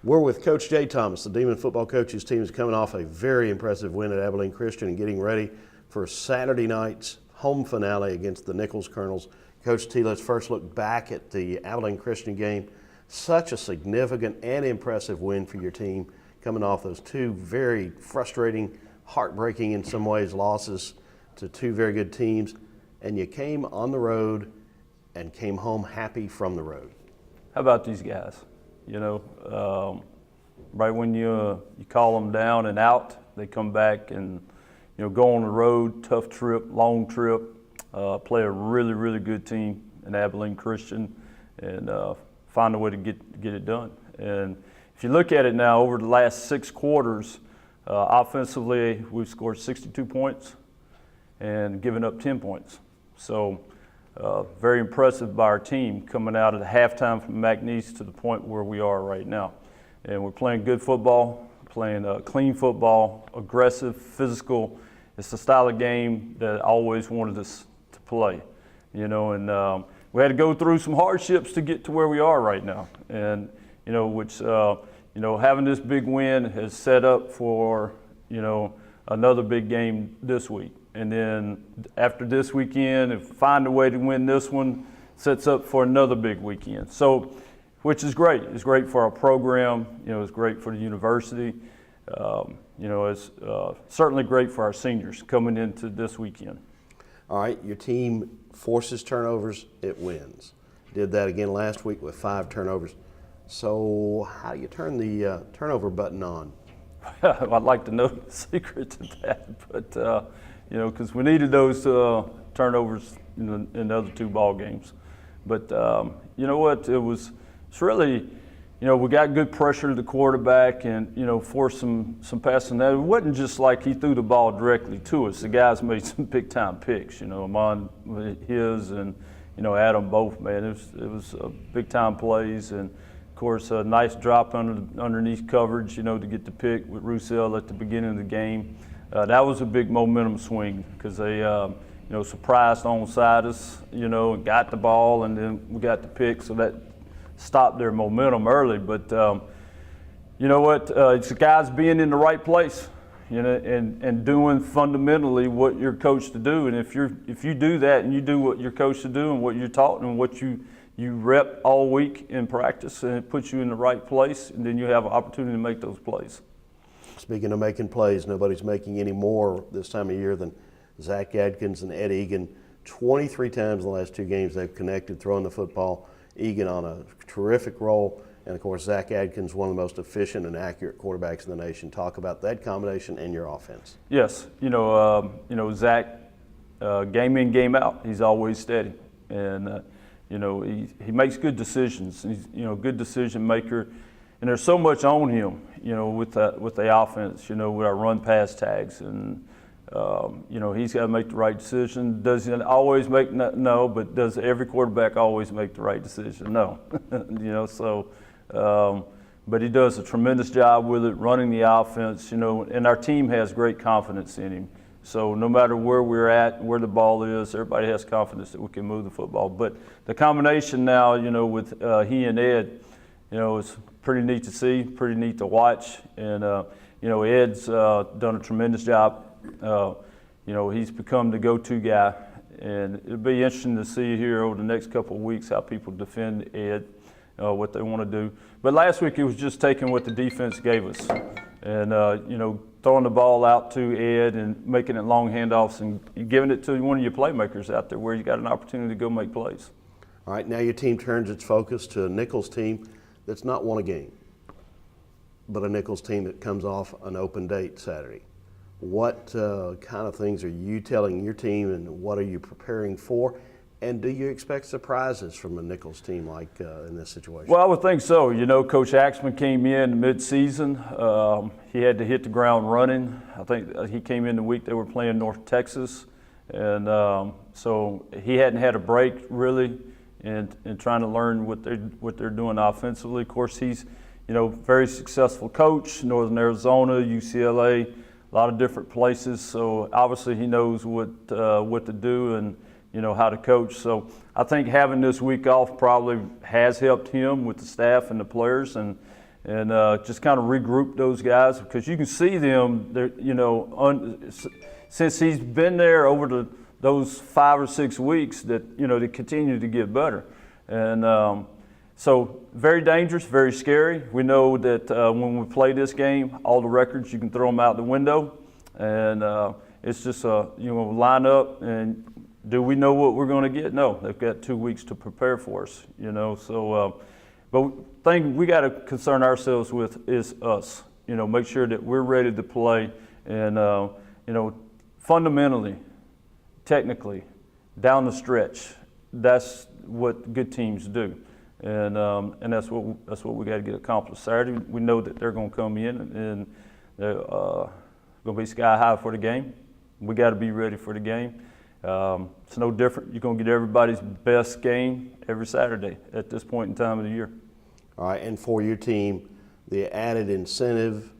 We're with Coach Jay Thomas. The Demon football coaches team is coming off a very impressive win at Abilene Christian and getting ready for Saturday night's home finale against the Nicholls Colonels. Coach T, let's first look back at the Abilene Christian game. Such a significant and impressive win for your team, coming off those two very frustrating, heartbreaking in some ways losses to two very good teams. And you came on the road and came home happy from the road. How about these guys? You know, right when you call them down and out, they come back and, go on the road, tough trip, long trip, play a really, really good team in Abilene Christian, and find a way to get it done. And if you look at it now, over the last 6 quarters, offensively, we've scored 62 points and given up 10 points. So very impressive by our team coming out of the halftime from McNeese to the point where we are right now. And we're playing good football, playing clean football, aggressive, physical. It's the style of game that I always wanted us to play, and we had to go through some hardships to get to where we are right now. And, which, having this big win has set up for, another big game this week. And then after this weekend, if we find a way to win this one, sets up for another big weekend. So, which is great. It's great for our program. It's great for the university. It's certainly great for our seniors coming into this weekend. All right, your team forces turnovers, it wins. Did that again last week with 5 turnovers. So how do you turn the turnover button on? I'd like to know the secret to that, but because we needed those turnovers in the other 2 ball games. But you know what? It's really, we got good pressure to the quarterback and forced some passing. It wasn't just like he threw the ball directly to us. The guys made some big time picks. Amon his and Adam both. Man, it was big time plays, and of course a nice drop underneath coverage. To get the pick with Roussel at the beginning of the game. That was a big momentum swing because they, surprised onside us, and got the ball, and then we got the pick, so that stopped their momentum early. But you know what? It's the guys being in the right place, and doing fundamentally what you're coached to do. And if you do that and you do what you're coached to do and what you're taught and what you rep all week in practice, and it puts you in the right place, and then you have an opportunity to make those plays. Speaking of making plays, nobody's making any more this time of year than Zach Adkins and Ed Egan. 23 times in the last 2 games they've connected throwing the football. Egan on a terrific role, and of course Zach Adkins, one of the most efficient and accurate quarterbacks in the nation. Talk about that combination and your offense. Yes, Zach, game in, game out, he's always steady, and he makes good decisions. He's good decision maker. And there's so much on him, with the offense, with our run pass tags, and he's got to make the right decision. Does he always make no? But does every quarterback always make the right decision? No, but he does a tremendous job with it, running the offense, and our team has great confidence in him. So no matter where we're at, where the ball is, everybody has confidence that we can move the football. But the combination now, with he and Ed, it's pretty neat to see, pretty neat to watch. And, Ed's done a tremendous job. He's become the go-to guy. And it'll be interesting to see here over the next couple of weeks how people defend Ed, what they want to do. But last week it was just taking what the defense gave us. And, throwing the ball out to Ed and making it long handoffs and giving it to one of your playmakers out there where you got an opportunity to go make plays. All right, now your team turns its focus to a Nicholls team that's not won a game, but a Nicholls team that comes off an open date Saturday. What kind of things are you telling your team, and what are you preparing for? And do you expect surprises from a Nicholls team like in this situation? Well, I would think so. Coach Axman came in mid-season. He had to hit the ground running. I think he came in the week they were playing North Texas. And so he hadn't had a break really in trying to learn what they're doing offensively. Of course, he's very successful coach, Northern Arizona, UCLA, a lot of different places. So obviously he knows what to do and how to coach. So I think having this week off probably has helped him with the staff and the players, and and just kind of regroup those guys, because you can see them. They're, since he's been there over those 5 or 6 weeks, that they continue to get better, and so very dangerous, very scary. We know that when we play this game, all the records, you can throw them out the window, and it's just line up. And do we know what we're going to get? No, they've got 2 weeks to prepare for us. So but the thing we got to concern ourselves with is us. Make sure that we're ready to play, and fundamentally, technically, down the stretch, that's what good teams do. And that's what we got to get accomplished Saturday. We know that they're going to come in and they're going to be sky high for the game. We got to be ready for the game. It's no different. You're going to get everybody's best game every Saturday at this point in time of the year. All right, and for your team, the added incentive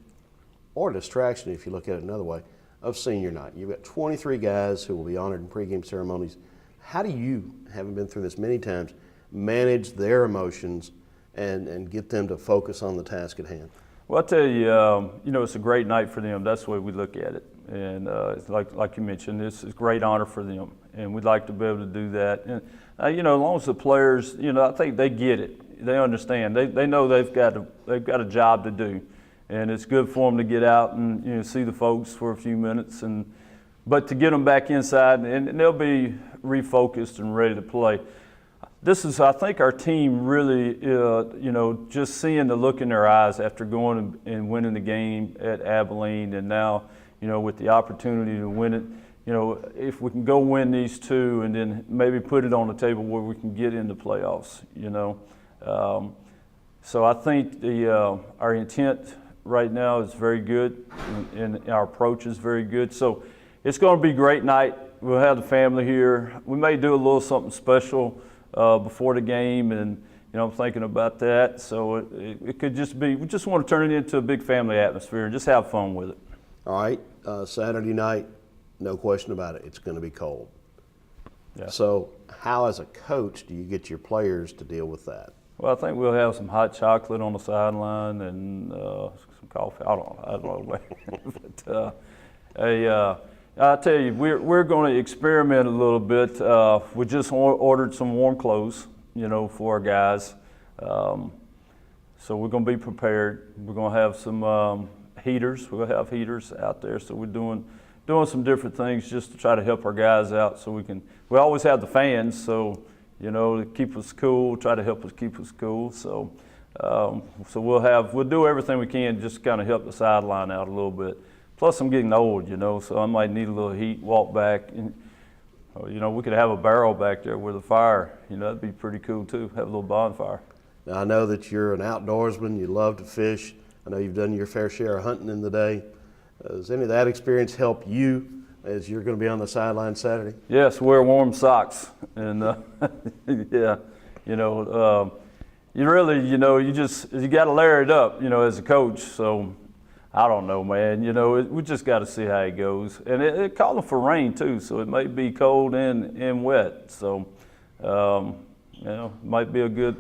or distraction, if you look at it another way, of senior night. You've got 23 guys who will be honored in pregame ceremonies. How do you, having been through this many times, manage their emotions and get them to focus on the task at hand? Well, I'll tell you, it's a great night for them. That's the way we look at it. And it's like you mentioned, it's a great honor for them. And we'd like to be able to do that. And, as long as the players, I think they get it. They understand. They know they've got a job to do. And it's good for them to get out and, see the folks for a few minutes. But to get them back inside, and they'll be refocused and ready to play. I think our team really, just seeing the look in their eyes after going and winning the game at Abilene, and now, with the opportunity to win it, if we can go win these two and then maybe put it on the table where we can get into playoffs, So I think our intent right now is very good, and our approach is very good. So it's going to be a great night. We'll have the family here. We may do a little something special before the game, and I'm thinking about that. So it could just be, we just want to turn it into a big family atmosphere and just have fun with it. All right, Saturday night, no question about it, it's going to be cold. Yeah. So how, as a coach, do you get your players to deal with that? Well, I think we'll have some hot chocolate on the sideline and some coffee. I don't know. But I tell you, we're going to experiment a little bit. We just ordered some warm clothes, for our guys. So we're going to be prepared. We're going to have some heaters. We're going to have heaters out there. So we're doing some different things just to try to help our guys out. So we always have the fans, so to keep us cool, try to help us keep us cool. So we'll do everything we can just to kind of help the sideline out a little bit. Plus, I'm getting old, so I might need a little heat, walk back. And, we could have a barrel back there with a fire. That'd be pretty cool, too, have a little bonfire. Now, I know that you're an outdoorsman. You love to fish. I know you've done your fair share of hunting in the day. Does any of that experience help you as you're going to be on the sideline Saturday? Yes, wear warm socks. And, yeah, you really, you got to layer it up, as a coach. So, I don't know, man. We just got to see how it goes. And it calling for rain, too, so it might be cold and wet. So, it might be a good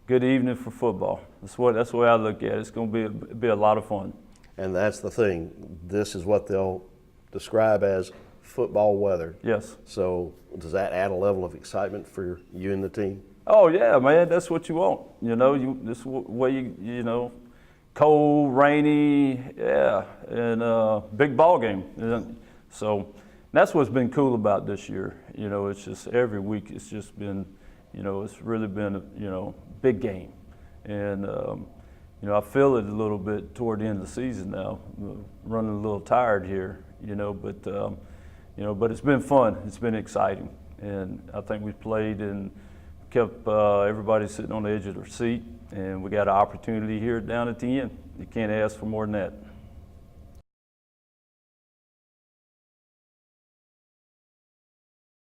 evening for football. That's the way I look at it. It's going to be a lot of fun. And that's the thing. This is what they'll describe as football weather. Yes. So does that add a level of excitement for you and the team? Oh, yeah, man. That's what you want. This way cold, rainy, yeah, and big ball game. So that's what's been cool about this year. It's just every week it's just been, it's really been a big game. And, I feel it a little bit toward the end of the season now. Running a little tired here, but it's been fun. It's been exciting. And I think we played and kept everybody sitting on the edge of their seat. And we got an opportunity here down at the end. You can't ask for more than that.